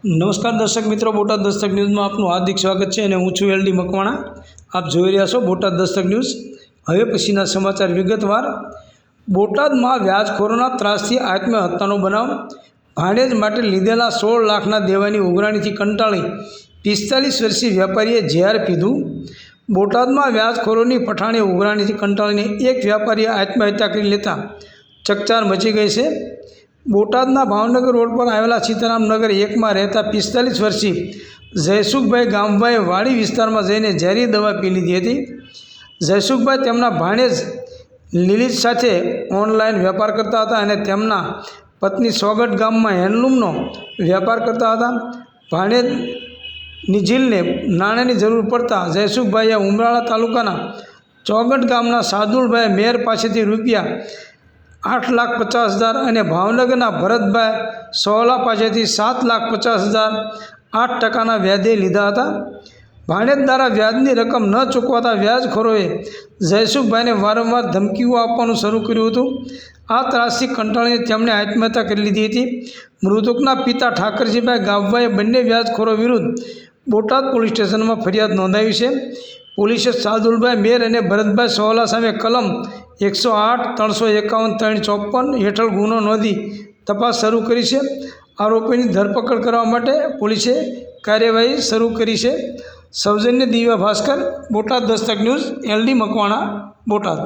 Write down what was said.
નમસ્કાર દર્શક મિત્રો, બોટાદ દસ્તક ન્યૂઝમાં આપનું હાર્દિક સ્વાગત છે અને હું છું એલડી મકવાણા। આપ જોઈ રહ્યા છો બોટાદ દસ્તક ન્યૂઝ। હવે પછીના સમાચાર વિગતવાર। બોટાદમાં વ્યાજખોરોના ત્રાસથી આત્મહત્યાનો બનાવ। ભાણેજ માટે લીધેલા 16 લાખના દેવાની ઉઘરાણીથી કંટાળી 45 વર્ષીય વેપારીએ ઝેર પીધું। બોટાદમાં વ્યાજખોરોની પઠાણે ઉઘરાણીથી કંટાળીને એક વેપારીએ આત્મહત્યા કરી લેતા ચકચાર મચી ગઈ છે। બોટાદના ભાવનગર રોડ પર આવેલા સીતારામનગર 1માં રહેતા 45 વર્ષીય જયસુખભાઈ ગામભાઈએ વાડી વિસ્તારમાં જઈને ઝેરી દવા પી લીધી હતી। જયસુખભાઈ તેમના ભાણેજ લીલીજ સાથે ઓનલાઈન વેપાર કરતા હતા અને તેમના પત્ની સોગટ ગામમાં હેન્ડલૂમનો વેપાર કરતા હતા। ભાણેજ નિઝીલને નાણાંની જરૂર પડતા જયસુખભાઈએ ઉમરાળા તાલુકાના ચોગટ ગામના સાદુલભાઈ મેર પાસેથી રૂપિયા 8,50,000 અને ભાવનગરના ભરતભાઈ સોહલા પાસેથી 7,50,000 8% વ્યાજે લીધા હતા। ભાણેજ દ્વારા વ્યાજની રકમ ન ચૂકવાતા વ્યાજખોરોએ જયસુખભાઈને વારંવાર ધમકીઓ આપવાનું શરૂ કર્યું હતું। આ ત્રાસથી કંટાળીને તેમણે આત્મહત્યા કરી લીધી હતી। મૃતકના પિતા ઠાકરજીભાઈ ગામભાઈએ બંને વ્યાજખોરો વિરુદ્ધ બોટાદ પોલીસ સ્ટેશનમાં ફરિયાદ નોંધાવી છે। પોલીસે સાદુલભાઈ મેર અને ભરતભાઈ સોહલા સામે કલમ 108, 351, 354 હેઠળ ગુનો નોંધી તપાસ શરૂ કરી છે। આરોપીની ધરપકડ કરવા માટે પોલીસે કાર્યવાહી શરૂ કરી છે। સૌજન્ય દિવ્યા ભાસ્કર, બોટાદ દસ્તક ન્યૂઝ, એલડી મકવાણા, બોટાદ।